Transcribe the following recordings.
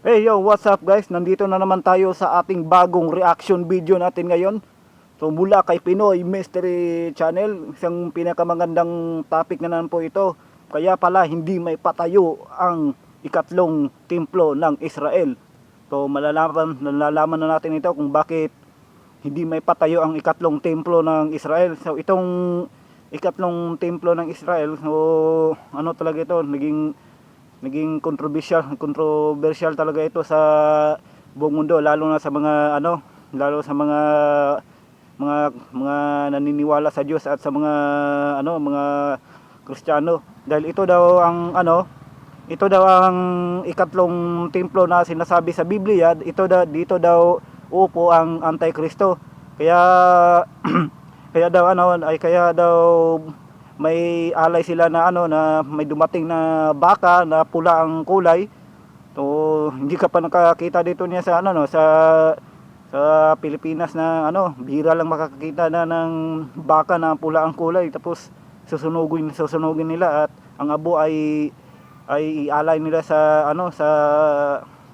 Hey yo, what's up guys? Nandito na naman tayo sa ating bagong reaction video natin ngayon. So mula kay Pinoy Mystery Channel, isang pinakamagandang topic na naman po ito. Kaya pala hindi may patayo ang ikatlong templo ng Israel. So malalaman na natin ito kung bakit hindi may patayo ang ikatlong templo ng Israel. So itong ikatlong templo ng Israel, so ano talaga ito, naging controversial talaga ito sa buong mundo, lalo na sa mga mga naniniwala sa Diyos at sa mga Kristiyano, dahil ito daw ang ikatlong templo na sinasabi sa Biblia. Dito daw uupo ang Antikristo. Kaya kaya daw may alay sila na may dumating na baka na pula ang kulay. So hindi ka pa nakakita dito niya sa Pilipinas na bihira lang makakita na ng baka na pula ang kulay, tapos susunugin nila at ang abo ay ialay nila sa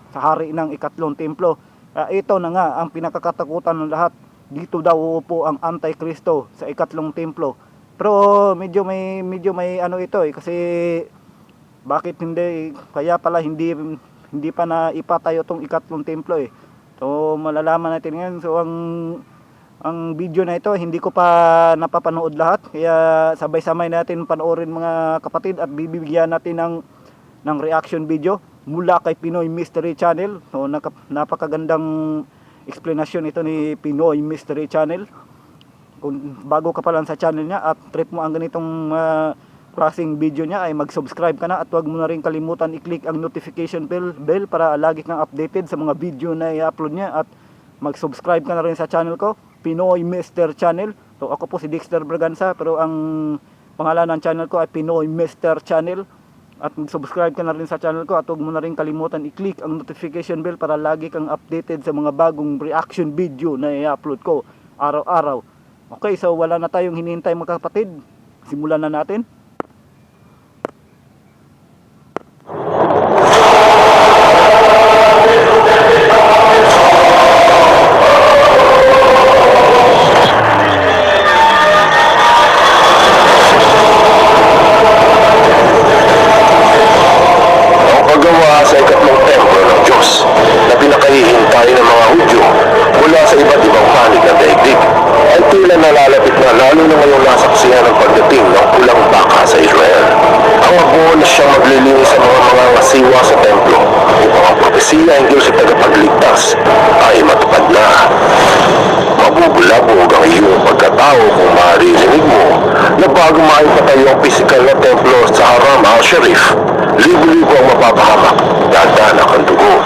hari ng ikatlong templo. Ito na nga ang pinakakatakutan ng lahat. Dito daw uupo ang Antikristo sa ikatlong templo. Pero medyo may ito kasi bakit hindi, kaya pala hindi pa na ipatayo tong ikatlong templo eh. So malalaman natin ngayon. So ang video na ito hindi ko pa napapanood lahat, kaya sabay-sabay natin panoorin mga kapatid, at bibigyan natin ng reaction video mula kay Pinoy Mystery Channel. So napakagandang explanation ito ni Pinoy Mystery Channel. Kung bago ka pa lang sa channel niya at trip mo ang ganitong klaseng video niya, ay mag-subscribe ka na, at huwag mo na rin kalimutan i-click ang notification bell para lagi kang updated sa mga video na i-upload niya, at mag-subscribe ka na rin sa channel ko, Pinoy Mystery Channel. So ako po si Dexter Braganza, pero ang pangalan ng channel ko ay Pinoy Mystery Channel. At mag-subscribe ka na rin sa channel ko, at huwag mo na rin kalimutan i-click ang notification bell para lagi kang updated sa mga bagong reaction video na i-upload ko araw-araw. Okay, so wala na tayong hinihintay mga kapatid. Simulan na natin. Ang paggawa sa ikatlong templo ng Diyos na pinakahihintay ng mga Hudyo mula sa iba't ibang panig ng daigdig ay tila nalalapit na, lalo na ngayong nasaksihan ng pagdating ng pulang baka sa Israel. Ang abo na siyang maglilinis sa mga ngasiwa sa templo upang ang propesiya hinggil sa tagapagligtas ay matupad na. Mabubulabog ang iyong pagkatao kung maririnig mo na bago maipatayo ang pisikal na templo sa Haram al-Sharif, libo-libo ang mapapahamak, dadanak ang dugo.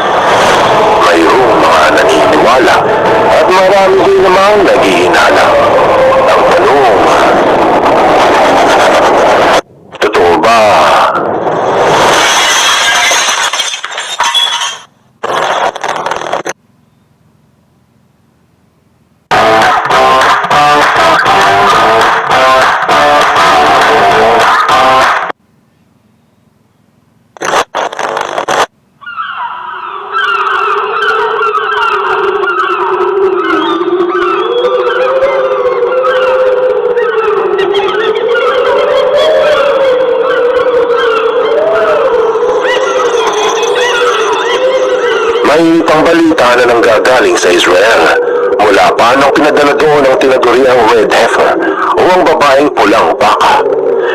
Mayroong mga naniniwala at marami din namang naghihinala. Ang tanong, totoo ba? May pangbalita na nanggagaling sa Israel mula pa nang pinadala doon ang tinaguriang red heifer o ang babaeng pulang baka.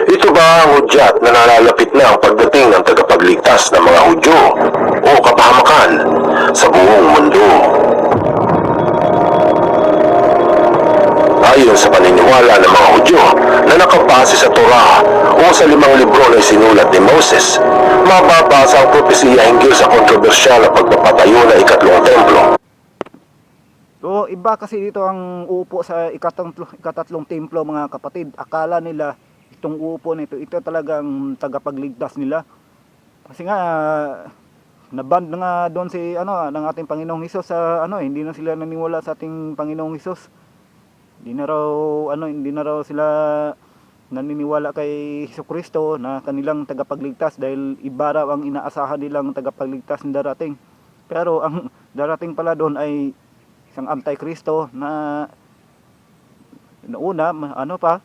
Ito ba ang hudyat na nalalapit na ang pagdating ng tagapagligtas ng mga Hudyo o kapahamakan sa buong mundo? Ayon sa paniniwala ng mga Hudyo na nakabase sa Torah o sa 5 libro na isinulat ni Moses, mababasa ang propesiya hinggil sa kontrobersyal na pagpapatayo ng ikatlong templo. So iba kasi dito ang uupo sa ikatatlong templo mga kapatid. Akala nila itong uupo nito, ito talagang tagapagligtas nila. Kasi nga naband na nga doon si ng ating Panginoong Hesus sa hindi na sila naniwala sa ating Panginoong Hesus. Hindi na raw sila naniniwala kay Jesucristo na kanilang tagapagligtas, dahil iba raw ang inaasahan nilang tagapagligtas na darating. Pero ang darating pala doon ay isang antikristo na una, ano pa,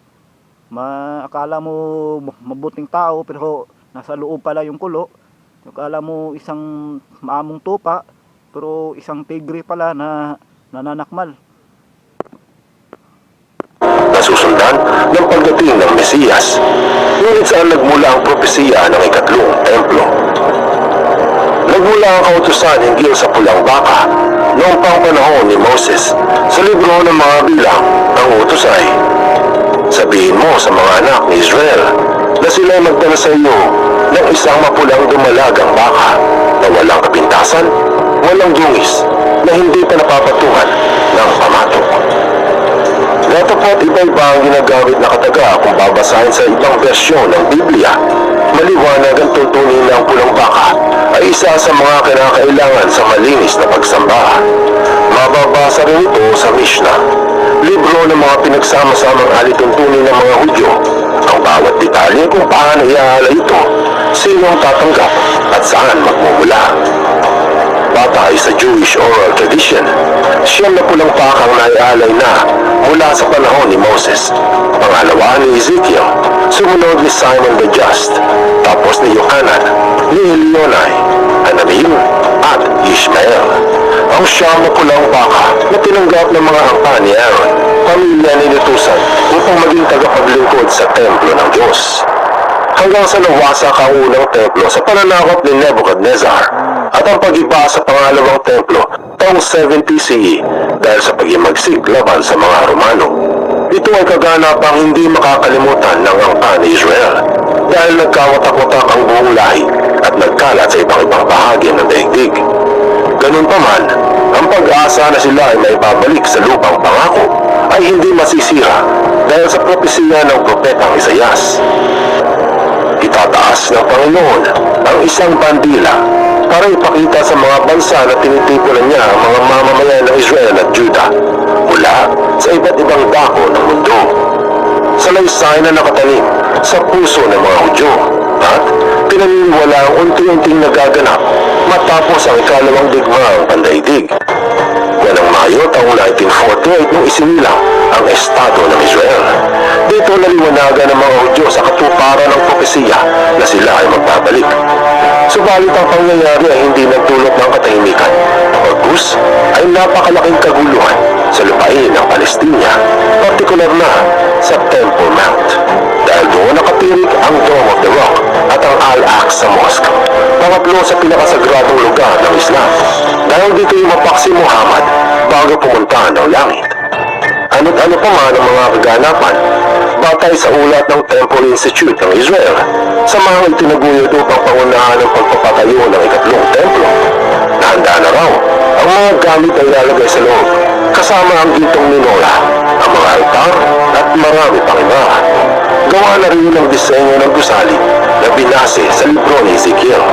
akala mo mabuting tao pero nasa loob pala yung kulo. Akala mo isang maamong tupa pero isang tigre pala na nananakmal. Nasusundan ng pagdating ng Mesiyas. Ngunit saan nagmula ang propesiya ng ikatlong templo? Nagmula ang kautusan hinggil sa pulang baka noong pangpanahon ni Moses. Sa libro ng mga bilang, ang utos ay, sabihin mo sa mga anak ni Israel na sila'y magdala sa iyo ng isang mapulang dumalagang baka na walang kapintasan, walang dungis, na hindi pa napapatungan ng pamatok. Datapot iba-iba ang ginagamit na kataga kung babasahin sa ibang bersyon ng Biblia. Maliwanag ang tuntunin ng pulang baka ay isa sa mga kinakailangan sa malinis na pagsamba. Mababasa rin ito sa Mishnah, libro ng mga pinagsama-samang alituntunin ng mga Hudyo. Ang bawat detalye kung paano iaala ito, sinong tatanggap at saan magmumula. Batay sa Jewish oral tradition, siyam na pulang pakang naialay na mula sa panahon ni Moses, pangalawa ni Ezekiel, sumunod ni Simon the Just, tapos ni Yohanan, ni Elionai, Anamim, at Ishmael. Ang siyam na pulang baka na tinanggap ng mga angkan ni Aaron, pamilya ni Nutusan upang maging tagapaglingkod sa templo ng Diyos. Hanggang sa nawasak ang unang templo sa pananakop ni Nebuchadnezzar at ang pag-iba sa pangalawang templo taong 70 CE dahil sa pag-imagsik laban sa mga Romano. Ito ay kaganapang hindi makakalimutan ng angkan ni Israel dahil nagkawatak-watak ang buong lahi at nagkalat sa ibang bahagi ng daigdig. Ganun pa man, ang pag-asa na sila ay maibabalik sa lupang pangako ay hindi masisira dahil sa propesiya ng propetang Isaias. Itataas ng Panginoon ang isang bandila para ipakita sa mga bansa na tinitipunan niya ang mga mamamayan ng Israel at Juda mula sa iba't ibang dako ng mundo. Salaysay na nakatanim sa puso ng mga Hudyo at pinaniniwala ang unti-unting nagaganap matapos ang ikalawang digmaang pandaigdig. Yan Mayo taong 1948 nung isinilang ang Estado ng Israel. Dito naliwanagan ng mga Hudyo sa katuparan ng propesiya na sila ay magbabalik. Subalit ang pangyayari ay hindi nagdulot ng katahimikan. Bagkus ay napakalaking kaguluhan sa lupain ng Palestina, partikular na sa Temple Mount. Dahil doon nakatirik ang Dome of the Rock at ang Al-Aqsa Mosque, pangatlo sa pinakasagradong lugar ng Islam. Dahil dito imapak si Muhammad bago pumunta ng langit. Ano't ano pa man ang mga kaganapan, batay sa ulat ng Temple Institute ng Israel, sa mga itinaguyod upang pangunahan ang pagpapatayo ng ikatlong templo. Nahanda na raw ang mga gamit ay ilalagay sa loob, kasama ang gintong minora, ang mga altar at marami pang iba. Gawa na rin ang disenyo ng gusali na binase sa libro ni Ezekiel.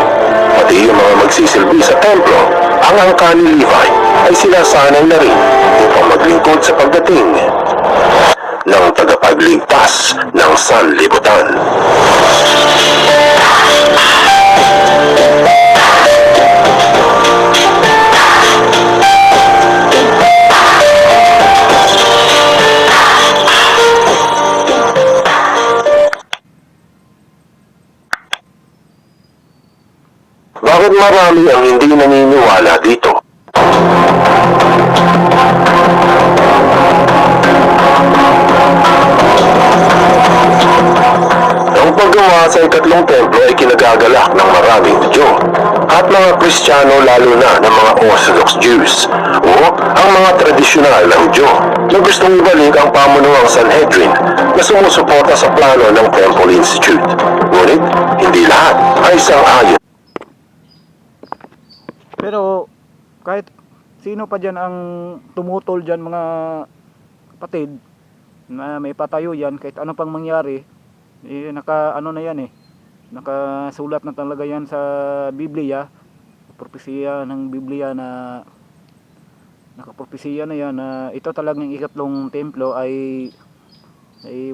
Pati yung mga magsisilbi sa templo, ang angkan ni Levi ay sinasanay na rin upang maglingkod sa pagdating ng tagapagligtas ng sanlibutan. Bakit marami ang hindi naniniwala dito? Ang paggawa sa ikatlong templo ay kinagagalak ng maraming Hudyo at mga Kristiyano, lalo na ng mga Orthodox Jews o ang mga tradisyonal na Hudyo na gustong ibalik ang pamunuang Sanhedrin na sumusuporta sa plano ng Temple Institute. Ngunit hindi lahat ay sang-ayon. Pero kahit sino pa dyan ang tumutol dyan, mga kapatid, na may patayo yan, kahit ano pang mangyari, ano na yan nakasulat na talaga yan sa Biblia, propesiya ng Biblia na nakapropesiya na yan na ito talagang ikatlong templo ay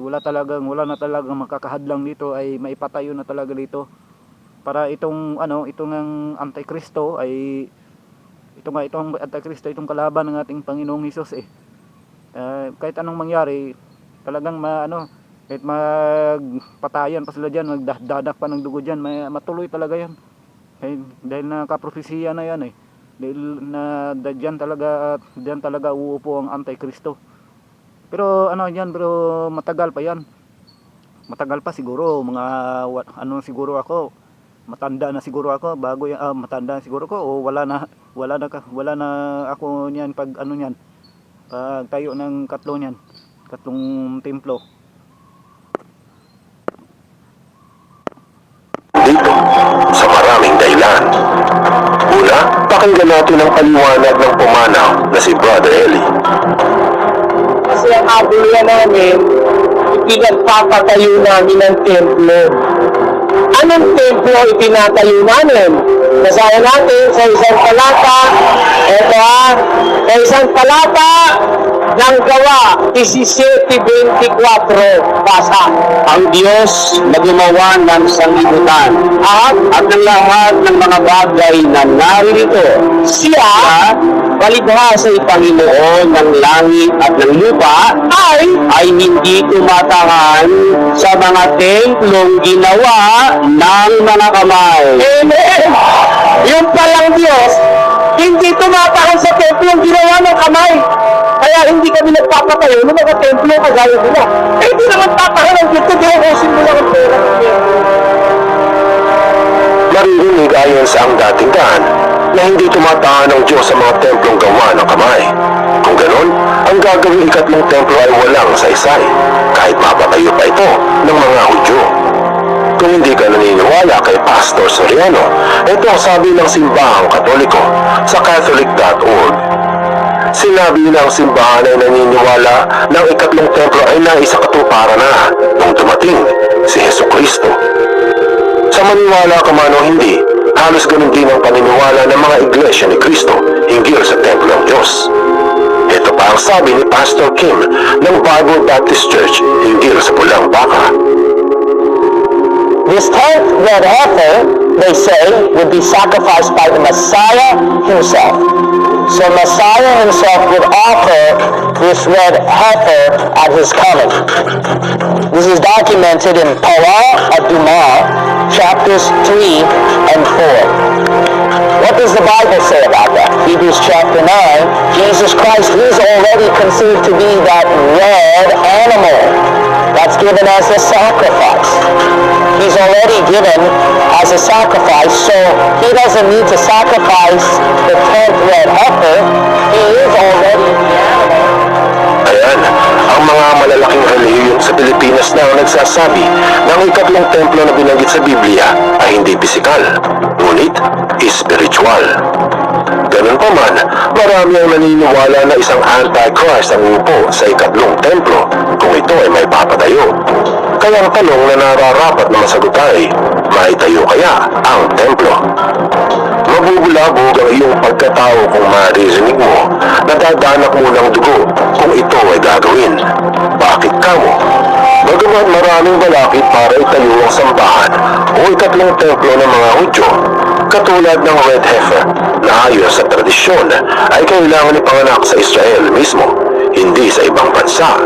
wala na talagang makakahadlang dito, ay maipatayo na talaga dito para itong ang Antikristo ay Ito nga, itong Antikristo, itong kalaban ng ating Panginoong Hesus eh. Kahit anong mangyari, talagang kahit magpatayan pa sila dyan, magdadak pa ng dugo dyan, matuloy talaga yan. Dahil nakapropesiya na yan eh. Dahil dyan talaga uupo ang Antikristo. Pero pero matagal pa yan. Matagal pa siguro, siguro ako, matanda na siguro ako bago matanda na siguro ko o wala na ako niyan pag pag tayo ng katlong templo dito sa maraming dahilan. Una, pakinggan natin ang paliwanag ng pumanaw na si Brother Eli. Kasi ang abulya namin, ipinagpapatayo namin ng templo. Anong templo itinatayo namin? Basahin natin sa isang talata. Ito sa isang talata ng Gawa 17:24. Basa. Ang Diyos na gumawa ng sanglibutan at ng lahat ng mga bagay na naririto. Siya, Balikha sa Panginoon ng langit at ng lupa ay hindi tumatahan sa mga templong ginawa ng mga kamay. Amen! Yung palang Diyos, hindi tumatahan sa templong ginawa ng kamay. Kaya hindi kami nagpapatayo ng mga templo kagaya nila. Hindi naman tatahan ang Diyos, hindi ako simbolo ng pera ng Diyos. Maririnig ayon sa ang dating daan na hindi tumatahan ng Diyos sa mga templong gawa ng kamay. Kung ganon, ang gagawing ikatlong templo ay walang saysay, kahit mapatayo pa ito ng mga Hudyo. Kung hindi ka naniniwala kay Pastor Soriano, ito ang sabi ng Simbahang Katoliko sa Catholic.org. Sinabi ng simbahan ay naniniwala na ang ikatlong templo ay naisakatuparan na nung dumating si Hesukristo. Sa maniwala ka man o hindi, halos ganun din ang paniniwala ng mga iglesia ni Kristo hinggil sa templo ng Diyos. Ito pa ang sabi ni Pastor Kim ng Bible Baptist Church hinggil sa Pulang Baka. This 10th red heifer, they say, would be sacrificed by the Messiah himself. So Messiah himself would offer this red heifer at his coming. This is documented in Parah Adumah, chapters 3 and 4. What does the Bible say about that? Hebrews chapter 9, Jesus Christ is already conceived to be that red animal that's given as a sacrifice. He's already given as a sacrifice, so he doesn't need to sacrifice the 10th red heifer. He is already the animal. Ayan, ang mga malalaking relihiyon sa Pilipinas na ang nagsasabi na ang ikatlong templo na binanggit sa Biblia ay hindi pisikal, ngunit spiritual. Ganun pa man, marami ang naniniwala na isang Antichrist ang uupo sa ikatlong templo kung ito ay may papatayo. Kaya ang tanong na nararapat na masagot ay, maitayo kaya ang templo? Mabubulabog ang iyong pagkatao kung maririnig mo na dadanak mo ng dugo kung ito ay gagawin. Bakit ka mo? Bagamat maraming balakid para itayo ang sambahan o ikatlong templo ng mga Hudyo, katulad ng red heifer na ayon sa tradisyon ay kailangan ipanganak sa Israel mismo, hindi sa ibang bansa.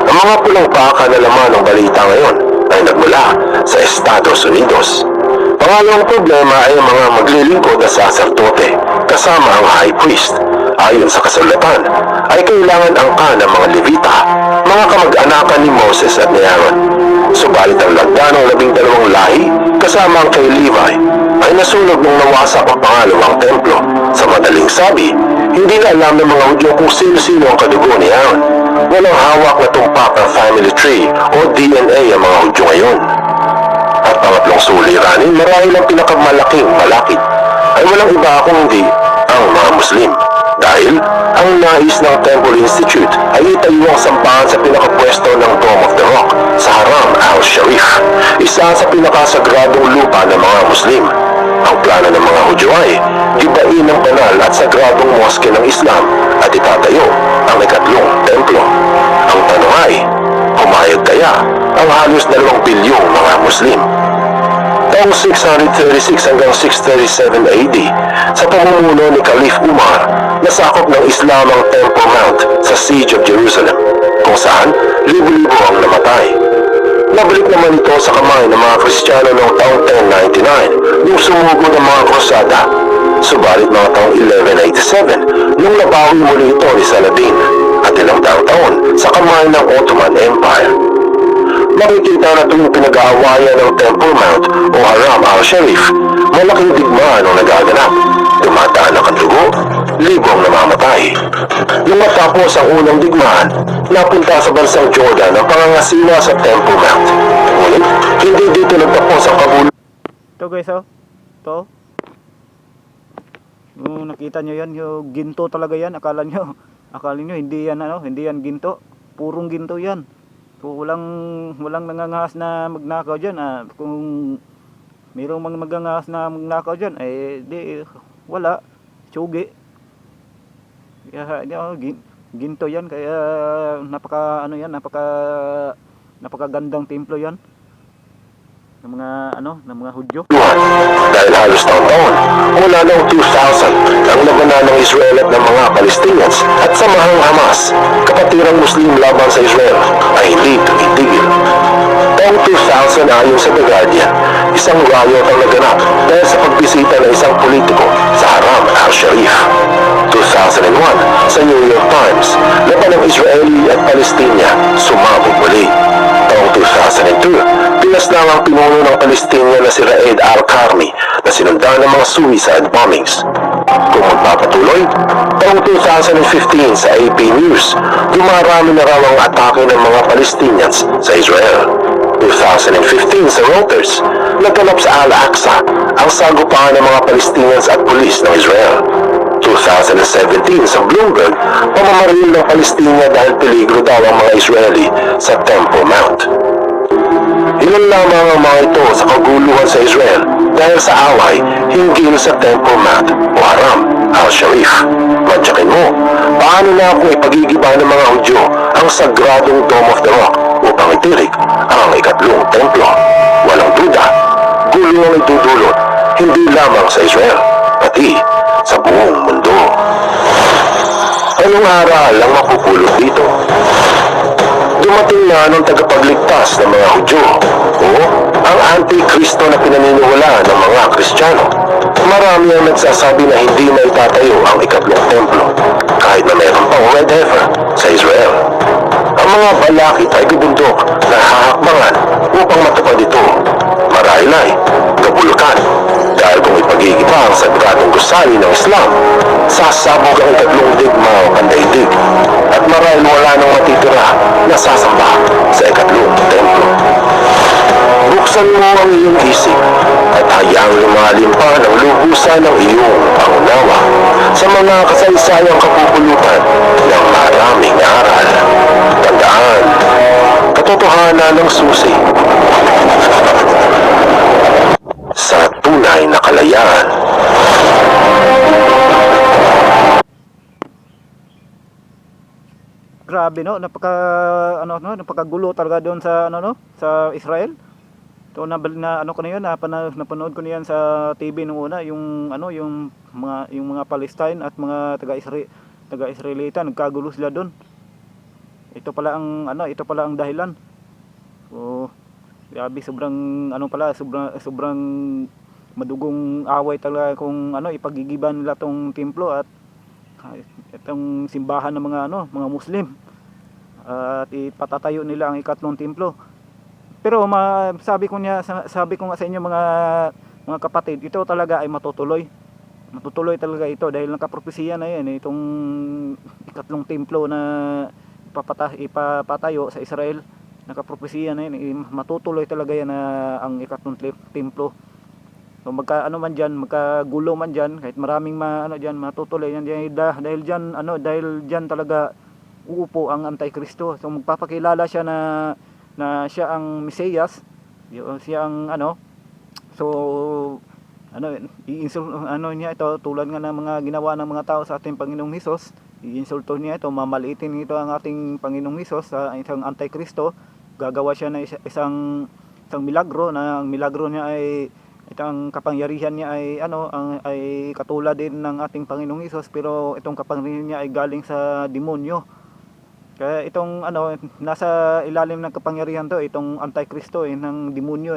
Ang mga pulang baka na laman ng balita ngayon ay nagmula sa Estados Unidos. Pangalawang problema ay ang mga maglilingkod na saserdote kasama ang high priest. Ayon sa kasulatan, ay kailangan angka ng mga Levita, mga kamag-anakan ni Moses at ni Aaron. Subalit ang lagda ng 12 lahi kasama ang kay Levi ay nasunog nung nawasak ang pangalawang templo. Sa madaling sabi, hindi na alam ng mga Hudyo kung sino-sino ang kadugo ni Aaron. Walang hawak na tumpak ng family tree o DNA ang mga Hudyo ngayon. At pangatlong suliranin, marahil ang pinakamalaking balakid ay walang iba kung hindi ang mga Muslim. Dahil ang nais ng Temple Institute ay itayo ang sambahan sa pinakapwesto ng Dome of the Rock sa Haram al-Sharif, isa sa pinakasagradong lupa ng mga Muslim. Ang plano ng mga Hudyo ay gibain ng banal at sagradong moske ng Islam at itatayo ang ikatlong templo. Ang tanong ay, pumayag kaya ang halos 2 bilyong mga Muslim? Taong 636 hanggang 637 AD, sa pamumuno ni Caliph Umar, nasakop ng Islam ang Temple Mount sa Siege of Jerusalem, kung saan libo-libo ang namatay. Nabalik naman ito sa kamay ng mga Kristiyano noong taong 1099 nung sumugod ang mga krusada. Subalit mga taong 1187 nung nabawi muli ito ni Saladin at ilang taon sa kamay ng Ottoman Empire. Makikita na tuwing pinag-aawayan ng Temple Mount o Haram al-Sharif, malaking digmaan ang nagaganap. Dumadaan ang dugo, libong namamatay. Nung matapos ang unang digmaan, napunta sa bansang Jordan ang pangangasiwa sa Temple Mount. Ngunit, hindi dito nagtapos ang kabuluhan. Ito guys, oh. Ito. Nakita nyo yan, yung ginto talaga yan. Akala nyo hindi yan hindi yan ginto. Purong ginto yan. So, walang nangangahas na magnakaw diyan. Kung mayroong mga magnangahas na magnakaw diyan, di wala. Tsugi. Kaya ginto yan, kaya napakagandang templo yan ng mga Hudyo. Dahil halos taon-taon, mula noong 2000, ang labanan ng Israel at ng mga Palestinians at samahang Hamas, kapatirang Muslim laban sa Israel, ay hindi tumitigil. Taong 2000 ayon sa The Guardian, isang riot ang naganap dahil sa pagbisita ng isang politiko sa Haram al-Sharif. 2001, sa New York Times, laban ng Israeli at Palestina, sumabog muli. Taong 2002, pinaslang ang pinuno ng Palestina na si Raed al-Karmi na sinundan ng mga suicide bombings. Kung magpapatuloy, taong 2015 sa AP News, dumarami na raw ang atake ng mga Palestinians sa Israel. 2015 sa Reuters, nagganap sa Al-Aqsa ang sagupaan ng mga Palestinians at pulis ng Israel. 2017 sa Bloomberg, pamamaril ng Palestina dahil peligro daw ang mga Israeli sa Temple Mount. Ilan lamang ang mga ito sa kaguluhan sa Israel dahil sa away hinggil sa Temple Mount o Haram al-Sharif. Madyakin mo, paano na kung ipagigiba ng mga Hudyo ang sagradong Dome of the Rock upang itirik ang ikatlong templo? Walang duda, gulo ang idudulot hindi lamang sa Israel, pati sa buong mundo. Anong aral ang mapupulot dito? Dumating na ng tagapagligtas ng mga Hudyo o ang Antikristo na pinaniniwala ng mga Kristiyano. Marami ang nagsasabi na hindi na itatayo ang ikatlong templo kahit na mayroon pang red heifer sa Israel. Ang mga balakid ay bubundok na hahakbangan upang matupad ito. Marahil ay kabulukan dahil kung ipagigiba ang sagradong gusali ng Islam, sasabog ang ikatlong digma o pandaigdig at marahil wala nang matitira na sasamba sa ikatlong templo. Buksan mo ang iyong isip at hayaang lumalim pa ng lubusan ng iyong pangunawa sa mga kasaysayang kapupulutan ng maraming aral. Tandaan, katotohanan ng susi sa tunay na kalayaan. Grabe napakagulo talaga doon sa sa Israel. To napanood ko na yan sa TV nung una, yung mga Palestine at mga taga-Israelita nagkagulo sila doon. Ito pala ang dahilan. So, grabe, sobrang madugong away talaga kung ipagigiban nila tong templo at itong simbahan ng mga Muslim at ipatatayo nila ang ikatlong templo. Pero sabi ko nga sa inyo mga kapatid, ito talaga ay matutuloy talaga ito dahil nakapropesiya na yan itong ikatlong templo na ipapatayo sa Israel. Nakapropesiya na yan, matutuloy talaga yan ang ikatlong templo. So magkagulo man diyan, kahit maraming matutuloy yan dahil diyan talaga uupo ang Antikristo. So magpapakilala siya na siya ang Mesiyas, siya ang niya ito, tulad nga ng mga ginawa ng mga tao sa ating Panginoong Hesus. Iinsulto niya ito, mamaliitin nito ang ating Panginoong Hesus sa isang Antikristo. Gagawa siya ng isang milagro na ang milagro niya ay itong kapangyarihan niya ay ay katulad din ng ating Panginoong Hesus, pero itong kapangyarihan niya ay galing sa demonyo. Kaya itong nasa ilalim ng kapangyarihan to, itong Antikristo ng demonyo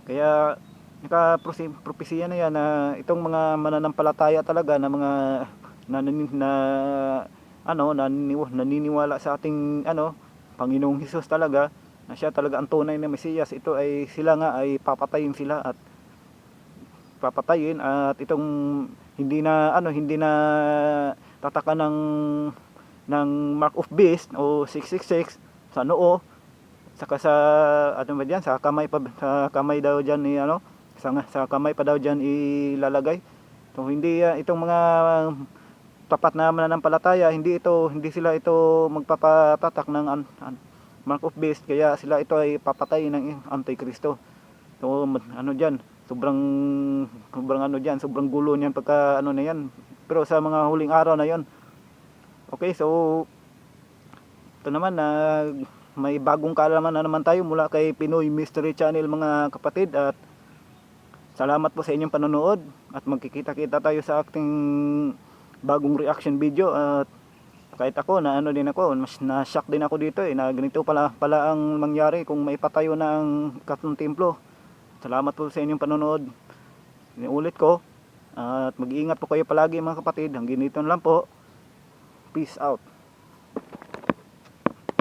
Kaya propesiya na yan na itong mga mananampalataya talaga na mga naniniwala sa ating Panginoong Hesus talaga, na siya talaga ang tunay na Mesiyas, ito ay sila nga ay papatayin at itong hindi na tataka ng mark of beast o 666 sa noo, saka sa sa kamay daw diyan sa kamay pa daw diyan ilalagay. So hindi itong mga tapat na mananampalataya, hindi sila ito magpapatatak ng mark of beast, kaya sila ito ay papatay ng Antikristo. So sobrang gulo niyan pagka na yan. Pero sa mga huling araw na yon. Okay, so ito naman may bagong kaalaman na naman tayo mula kay Pinoy Mystery Channel, mga kapatid, at salamat po sa inyong panonood, at magkikita-kita tayo sa ating bagong reaction video. At kahit ako mas na-shock din ako dito na ganito pala ang mangyari kung maipatayo na ang ikatlong templo. Salamat po sa inyong panonood. Inuulit ko, at mag-iingat po kayo palagi, mga kapatid. Hanggang dito lang po. Peace out.